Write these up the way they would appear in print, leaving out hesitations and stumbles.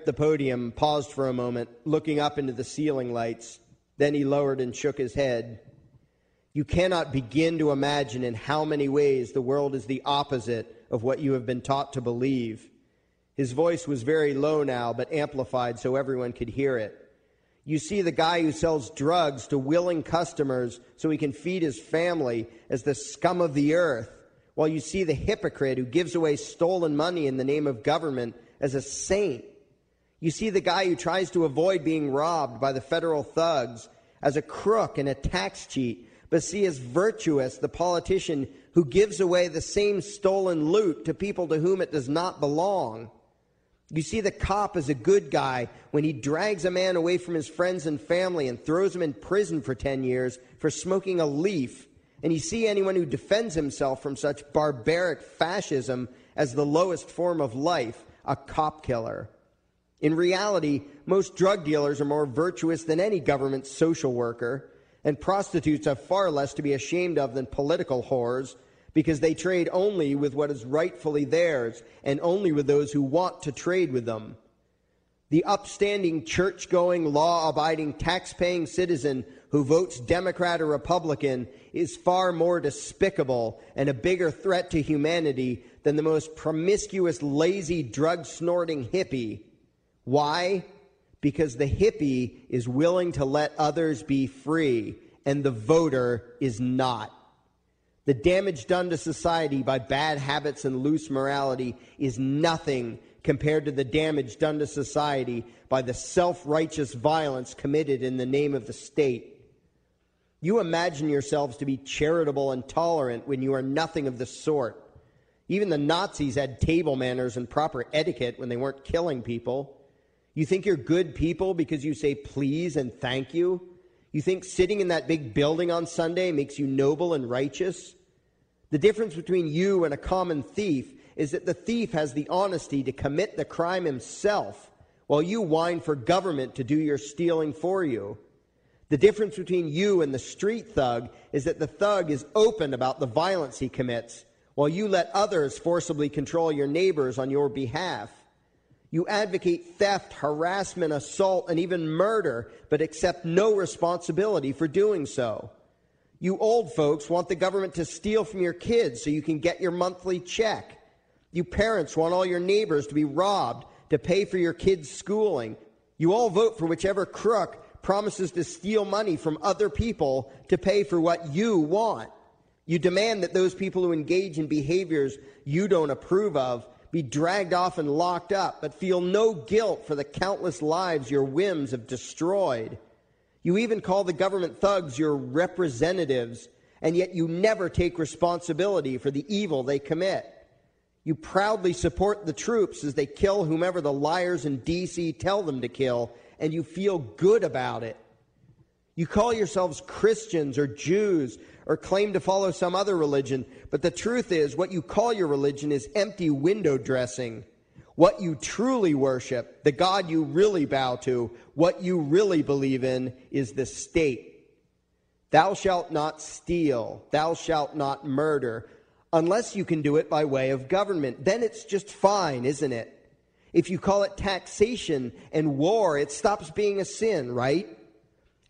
The podium paused for a moment, looking up into the ceiling lights. Then he lowered and shook his head. You cannot begin to imagine in how many ways the world is the opposite of what you have been taught to believe. His voice was very low now, but amplified so everyone could hear it. You see the guy who sells drugs to willing customers so he can feed his family as the scum of the earth, while you see the hypocrite who gives away stolen money in the name of government as a saint. You see the guy who tries to avoid being robbed by the federal thugs as a crook and a tax cheat, but see as virtuous the politician who gives away the same stolen loot to people to whom it does not belong. You see the cop as a good guy when he drags a man away from his friends and family and throws him in prison for 10 years for smoking a leaf. And you see anyone who defends himself from such barbaric fascism as the lowest form of life, a cop killer. In reality, most drug dealers are more virtuous than any government social worker, and prostitutes have far less to be ashamed of than political whores, because they trade only with what is rightfully theirs and only with those who want to trade with them. The upstanding, church-going, law-abiding, tax-paying citizen who votes Democrat or Republican is far more despicable and a bigger threat to humanity than the most promiscuous, lazy, drug-snorting hippie. Why? Because the hippie is willing to let others be free, and the voter is not. The damage done to society by bad habits and loose morality is nothing compared to the damage done to society by the self-righteous violence committed in the name of the state. You imagine yourselves to be charitable and tolerant when you are nothing of the sort. Even the Nazis had table manners and proper etiquette when they weren't killing people. You think you're good people because you say please and thank you? You think sitting in that big building on Sunday makes you noble and righteous? The difference between you and a common thief is that the thief has the honesty to commit the crime himself, while you whine for government to do your stealing for you. The difference between you and the street thug is that the thug is open about the violence he commits, while you let others forcibly control your neighbors on your behalf. You advocate theft, harassment, assault, and even murder, but accept no responsibility for doing so. You old folks want the government to steal from your kids so you can get your monthly check. You parents want all your neighbors to be robbed to pay for your kids' schooling. You all vote for whichever crook promises to steal money from other people to pay for what you want. You demand that those people who engage in behaviors you don't approve of be dragged off and locked up, but feel no guilt for the countless lives your whims have destroyed. You even call the government thugs your representatives, and yet you never take responsibility for the evil they commit. You proudly support the troops as they kill whomever the liars in D.C. tell them to kill, and you feel good about it. You call yourselves Christians or Jews or claim to follow some other religion, but the truth is what you call your religion is empty window dressing. What you truly worship, the God you really bow to, what you really believe in is the state. Thou shalt not steal, thou shalt not murder, unless you can do it by way of government. Then it's just fine, isn't it? If you call it taxation and war, it stops being a sin, right?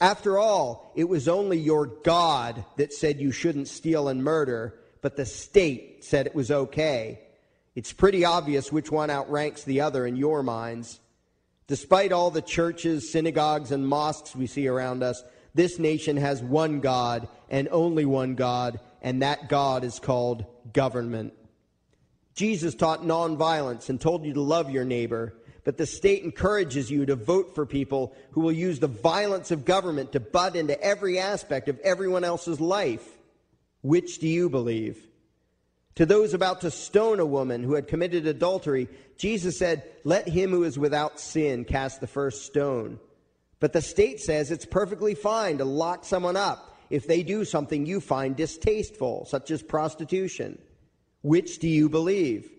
After all, it was only your God that said you shouldn't steal and murder, but the state said it was okay. It's pretty obvious which one outranks the other in your minds. Despite all the churches, synagogues, and mosques we see around us, this nation has one God and only one God, and that God is called government. Jesus taught nonviolence and told you to love your neighbor, but the state encourages you to vote for people who will use the violence of government to butt into every aspect of everyone else's life. Which do you believe? To those about to stone a woman who had committed adultery, Jesus said, "Let him who is without sin cast the first stone." But the state says it's perfectly fine to lock someone up if they do something you find distasteful, such as prostitution. Which do you believe?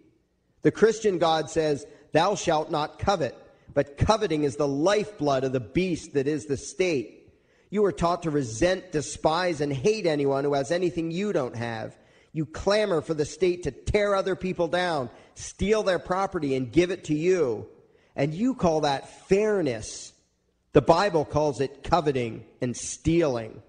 The Christian God says, "Thou shalt not covet," but coveting is the lifeblood of the beast that is the state. You are taught to resent, despise, and hate anyone who has anything you don't have. You clamor for the state to tear other people down, steal their property, and give it to you. And you call that fairness. The Bible calls it coveting and stealing.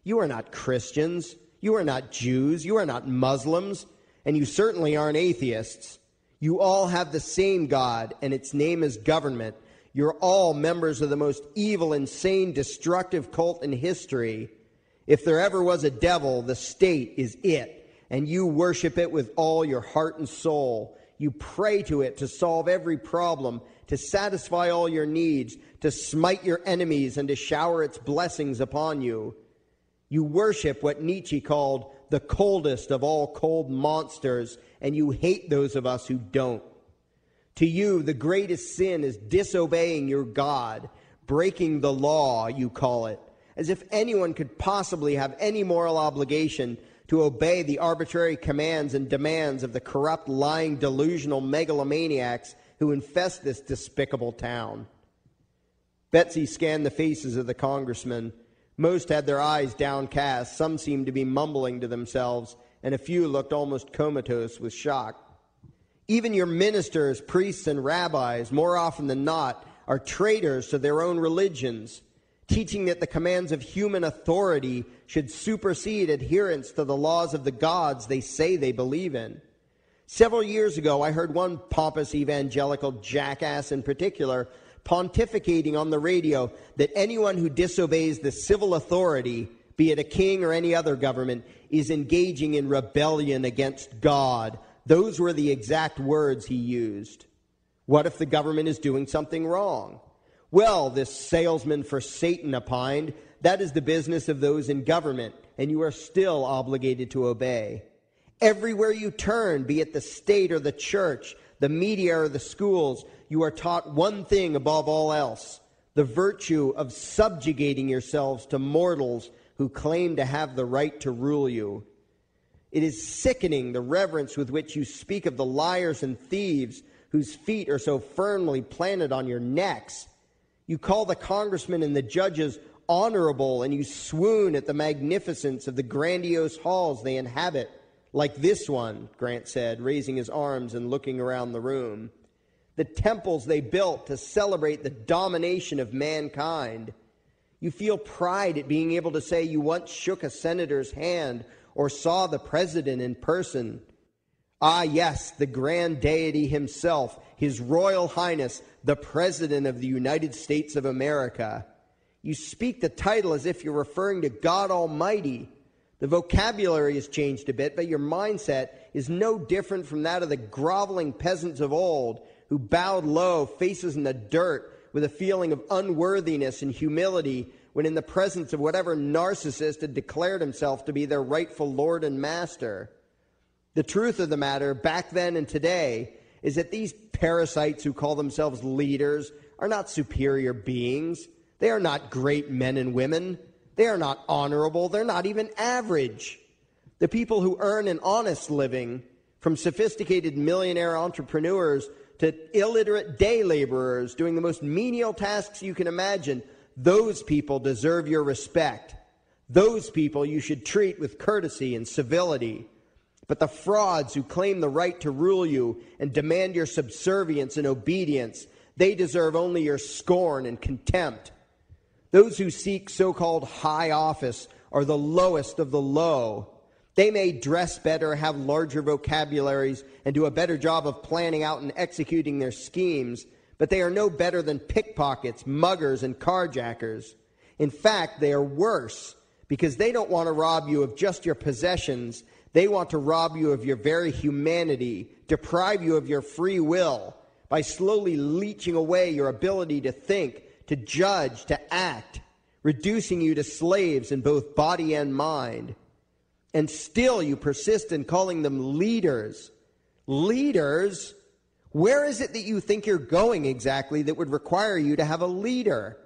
You are not Christians. You are not Jews. You are not Muslims. And you certainly aren't atheists. You all have the same God, and its name is government. You're all members of the most evil, insane, destructive cult in history. If there ever was a devil, the state is it, and you worship it with all your heart and soul. You pray to it to solve every problem, to satisfy all your needs, to smite your enemies, and to shower its blessings upon you. You worship what Nietzsche called the coldest of all cold monsters, and you hate those of us who don't. To you, the greatest sin is disobeying your God, breaking the law, you call it, as if anyone could possibly have any moral obligation to obey the arbitrary commands and demands of the corrupt, lying, delusional megalomaniacs who infest this despicable town. Betsy scanned the faces of the congressmen. Most had their eyes downcast, some seemed to be mumbling to themselves, and a few looked almost comatose with shock. Even your ministers, priests, and rabbis, more often than not, are traitors to their own religions, teaching that the commands of human authority should supersede adherence to the laws of the gods they say they believe in. Several years ago, I heard one pompous evangelical jackass in particular pontificating on the radio that anyone who disobeys the civil authority, be it a king or any other government, is engaging in rebellion against God. Those were the exact words he used. What if the government is doing something wrong? Well, this salesman for Satan opined, that is the business of those in government, and you are still obligated to obey. Everywhere you turn, be it the state or the church, the media or the schools, you are taught one thing above all else, the virtue of subjugating yourselves to mortals who claim to have the right to rule you. It is sickening the reverence with which you speak of the liars and thieves whose feet are so firmly planted on your necks. You call the congressmen and the judges honorable, and you swoon at the magnificence of the grandiose halls they inhabit, like this one, Grant said, raising his arms and looking around the room. The temples they built to celebrate the domination of mankind. You feel pride at being able to say you once shook a senator's hand or saw the president in person. Ah, yes, the grand deity himself, His Royal Highness, the President of the United States of America. You speak the title as if you're referring to God Almighty. The vocabulary has changed a bit, but your mindset is no different from that of the groveling peasants of old who bowed low, faces in the dirt, with a feeling of unworthiness and humility when in the presence of whatever narcissist had declared himself to be their rightful lord and master. The truth of the matter, back then and today, is that these parasites who call themselves leaders are not superior beings. They are not great men and women. They are not honorable. They're not even average. The people who earn an honest living, from sophisticated millionaire entrepreneurs to illiterate day laborers doing the most menial tasks you can imagine, those people deserve your respect. Those people you should treat with courtesy and civility. But the frauds who claim the right to rule you and demand your subservience and obedience, they deserve only your scorn and contempt. Those who seek so-called high office are the lowest of the low. They may dress better, have larger vocabularies, and do a better job of planning out and executing their schemes, but they are no better than pickpockets, muggers, and carjackers. In fact, they are worse, because they don't want to rob you of just your possessions. They want to rob you of your very humanity, deprive you of your free will, by slowly leeching away your ability to think, to judge, to act, reducing you to slaves in both body and mind. And still you persist in calling them leaders. Leaders? Where is it that you think you're going exactly that would require you to have a leader?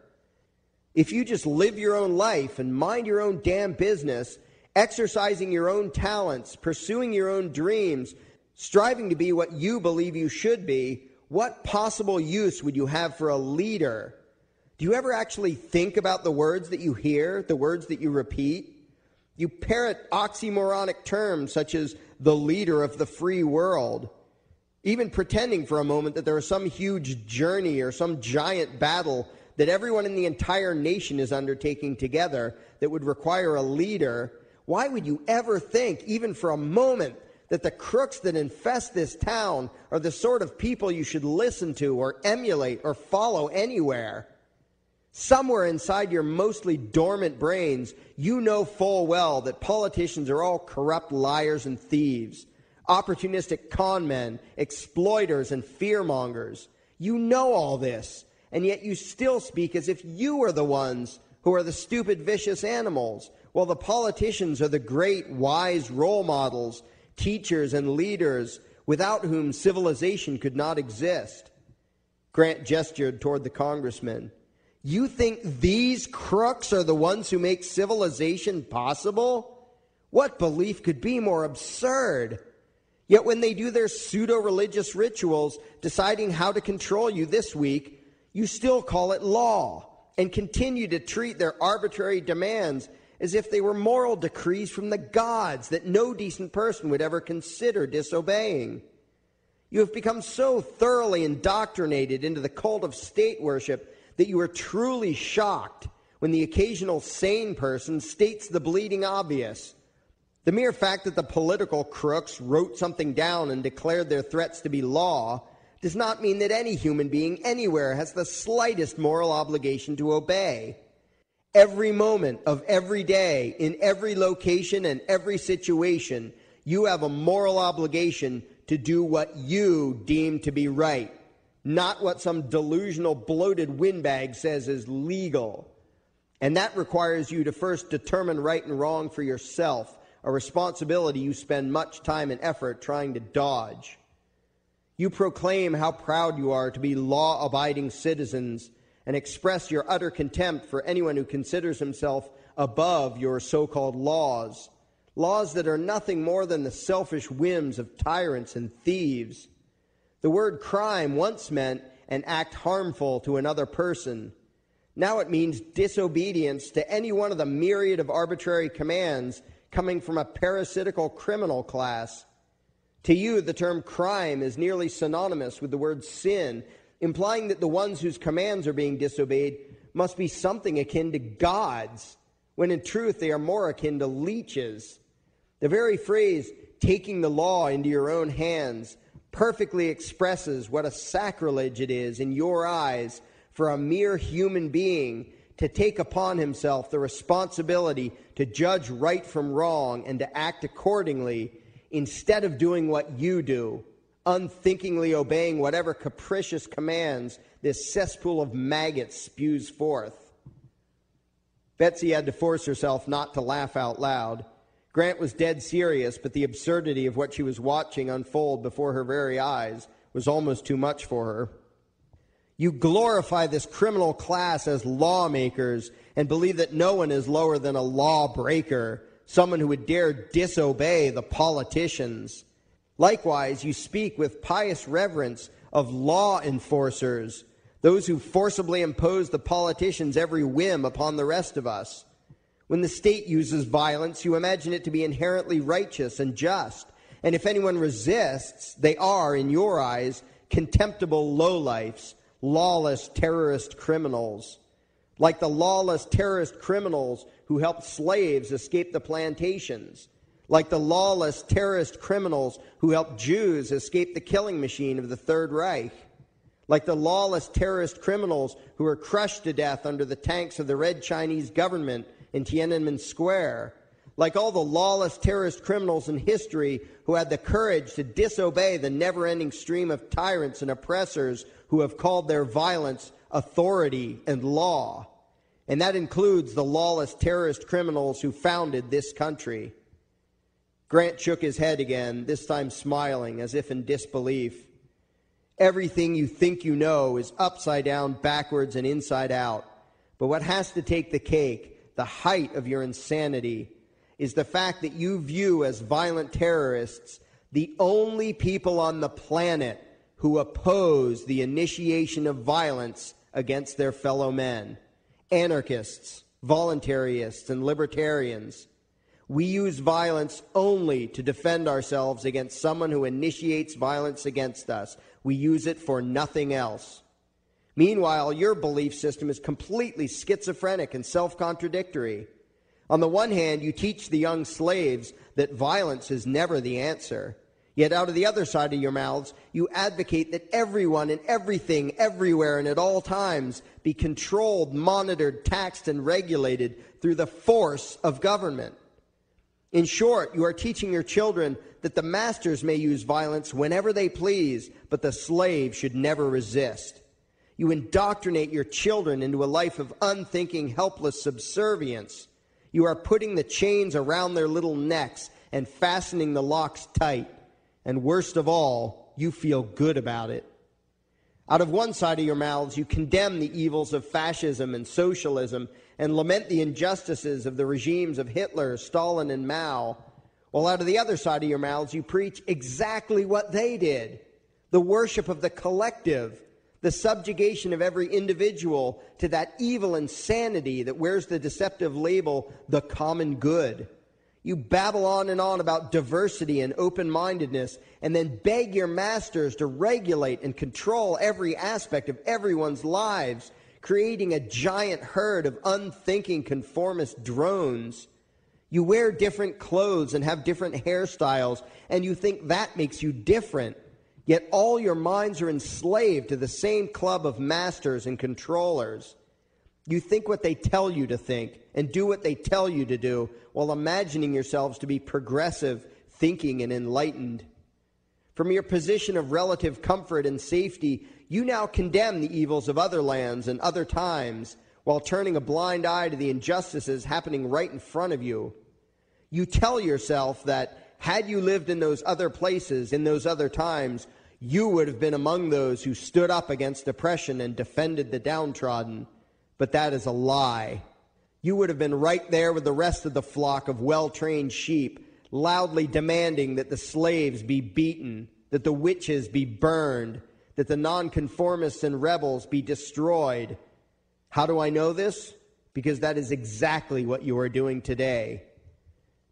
If you just live your own life and mind your own damn business, exercising your own talents, pursuing your own dreams, striving to be what you believe you should be, what possible use would you have for a leader? Do you ever actually think about the words that you hear, the words that you repeat? You parrot oxymoronic terms such as the leader of the free world. even pretending for a moment that there is some huge journey or some giant battle that everyone in the entire nation is undertaking together that would require a leader, why would you ever think, even for a moment, that the crooks that infest this town are the sort of people you should listen to or emulate or follow anywhere? Somewhere inside your mostly dormant brains, you know full well that politicians are all corrupt liars and thieves, opportunistic con men, exploiters, and fearmongers. You know all this, and yet you still speak as if you are the ones who are the stupid, vicious animals, while the politicians are the great, wise role models, teachers, and leaders without whom civilization could not exist. Grant gestured toward the congressman. You think these crooks are the ones who make civilization possible? What belief could be more absurd? Yet when they do their pseudo-religious rituals, deciding how to control you this week, you still call it law and continue to treat their arbitrary demands as if they were moral decrees from the gods that no decent person would ever consider disobeying. You have become so thoroughly indoctrinated into the cult of state worship that you are truly shocked when the occasional sane person states the bleeding obvious. The mere fact that the political crooks wrote something down and declared their threats to be law does not mean that any human being anywhere has the slightest moral obligation to obey. Every moment of every day, in every location and every situation, you have a moral obligation to do what you deem to be right, not what some delusional bloated windbag says is legal. And that requires you to first determine right and wrong for yourself, a responsibility you spend much time and effort trying to dodge. You proclaim how proud you are to be law-abiding citizens and express your utter contempt for anyone who considers himself above your so-called laws, laws that are nothing more than the selfish whims of tyrants and thieves. The word crime once meant an act harmful to another person. Now it means disobedience to any one of the myriad of arbitrary commands coming from a parasitical criminal class. To you, the term crime is nearly synonymous with the word sin, implying that the ones whose commands are being disobeyed must be something akin to gods, when in truth they are more akin to leeches. The very phrase, taking the law into your own hands, perfectly expresses what a sacrilege it is in your eyes for a mere human being to take upon himself the responsibility to judge right from wrong and to act accordingly instead of doing what you do, unthinkingly obeying whatever capricious commands this cesspool of maggots spews forth. Betsy had to force herself not to laugh out loud. Grant was dead serious, but the absurdity of what she was watching unfold before her very eyes was almost too much for her. You glorify this criminal class as lawmakers and believe that no one is lower than a lawbreaker, someone who would dare disobey the politicians. Likewise, you speak with pious reverence of law enforcers, those who forcibly impose the politicians' every whim upon the rest of us. When the state uses violence, you imagine it to be inherently righteous and just, and if anyone resists, they are, in your eyes, contemptible lowlifes, lawless terrorist criminals. Like the lawless terrorist criminals who helped slaves escape the plantations. Like the lawless terrorist criminals who helped Jews escape the killing machine of the Third Reich. Like the lawless terrorist criminals who were crushed to death under the tanks of the Red Chinese government in Tiananmen Square. Like all the lawless terrorist criminals in history who had the courage to disobey the never-ending stream of tyrants and oppressors who have called their violence authority and law. And that includes the lawless terrorist criminals who founded this country. Grant shook his head again, this time smiling as if in disbelief. Everything you think you know is upside down, backwards, and inside out. But what has to take the cake, the height of your insanity, is the fact that you view as violent terrorists the only people on the planet who oppose the initiation of violence against their fellow men. Anarchists, voluntarists, and libertarians. We use violence only to defend ourselves against someone who initiates violence against us. We use it for nothing else. Meanwhile, your belief system is completely schizophrenic and self-contradictory. On the one hand, you teach the young slaves that violence is never the answer. Yet out of the other side of your mouths, you advocate that everyone and everything, everywhere and at all times be controlled, monitored, taxed, and regulated through the force of government. In short, you are teaching your children that the masters may use violence whenever they please, but the slave should never resist. You indoctrinate your children into a life of unthinking, helpless subservience. You are putting the chains around their little necks and fastening the locks tight. And worst of all, you feel good about it. Out of one side of your mouths, you condemn the evils of fascism and socialism and lament the injustices of the regimes of Hitler, Stalin, and Mao. While out of the other side of your mouths, you preach exactly what they did: the worship of the collective, the subjugation of every individual to that evil insanity that wears the deceptive label, the common good. You babble on and on about diversity and open-mindedness, and then beg your masters to regulate and control every aspect of everyone's lives, creating a giant herd of unthinking conformist drones. You wear different clothes and have different hairstyles, and you think that makes you different. Yet all your minds are enslaved to the same club of masters and controllers. You think what they tell you to think and do what they tell you to do, while imagining yourselves to be progressive, thinking, and enlightened. From your position of relative comfort and safety, you now condemn the evils of other lands and other times, while turning a blind eye to the injustices happening right in front of you. You tell yourself that had you lived in those other places, in those other times, you would have been among those who stood up against oppression and defended the downtrodden. But that is a lie. You would have been right there with the rest of the flock of well-trained sheep, loudly demanding that the slaves be beaten, that the witches be burned, that the nonconformists and rebels be destroyed. How do I know this? Because that is exactly what you are doing today.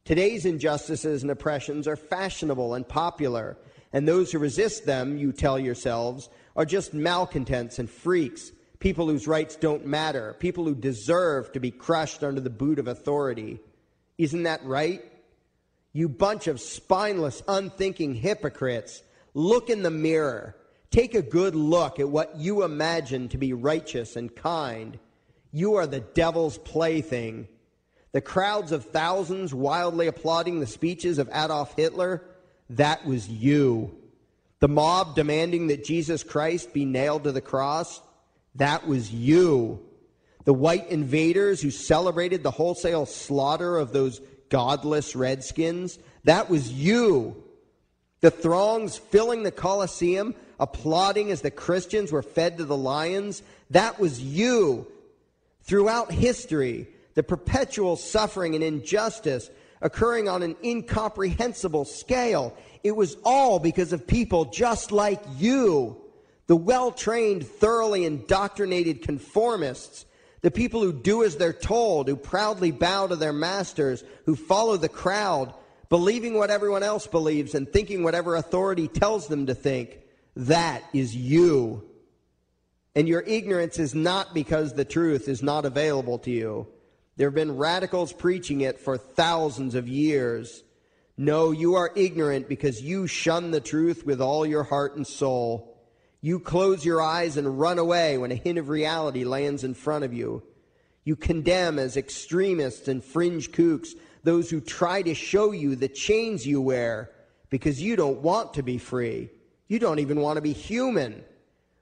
Today's injustices and oppressions are fashionable and popular, and those who resist them, you tell yourselves, are just malcontents and freaks, people whose rights don't matter, people who deserve to be crushed under the boot of authority. Isn't that right? You bunch of spineless, unthinking hypocrites, look in the mirror. Take a good look at what you imagine to be righteous and kind. You are the devil's plaything. The crowds of thousands wildly applauding the speeches of Adolf Hitler, that was you. The mob demanding that Jesus Christ be nailed to the cross, that was you. The white invaders who celebrated the wholesale slaughter of those godless redskins, that was you. The throngs filling the Colosseum, applauding as the Christians were fed to the lions, that was you. Throughout history, the perpetual suffering and injustice occurring on an incomprehensible scale, it was all because of people just like you. The well-trained, thoroughly indoctrinated conformists, the people who do as they're told, who proudly bow to their masters, who follow the crowd, believing what everyone else believes and thinking whatever authority tells them to think, that is you. And your ignorance is not because the truth is not available to you. There have been radicals preaching it for thousands of years. No, you are ignorant because you shun the truth with all your heart and soul. You close your eyes and run away when a hint of reality lands in front of you. You condemn as extremists and fringe kooks those who try to show you the chains you wear because you don't want to be free. You don't even want to be human.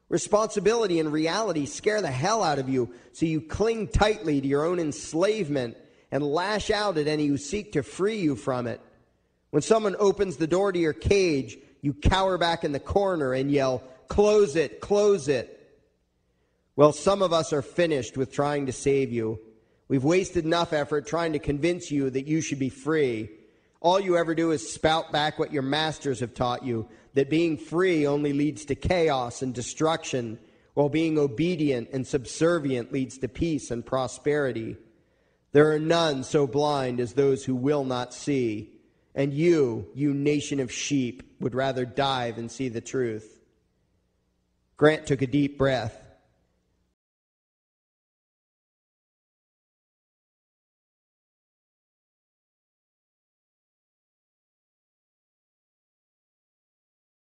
Responsibility and reality scare the hell out of you, so you cling tightly to your own enslavement and lash out at any who seek to free you from it. When someone opens the door to your cage, you cower back in the corner and yell, "Close it, close it." Well, some of us are finished with trying to save you. We've wasted enough effort trying to convince you that you should be free. All you ever do is spout back what your masters have taught you, that being free only leads to chaos and destruction, while being obedient and subservient leads to peace and prosperity. There are none so blind as those who will not see. And you nation of sheep, would rather die than see the truth. Grant took a deep breath.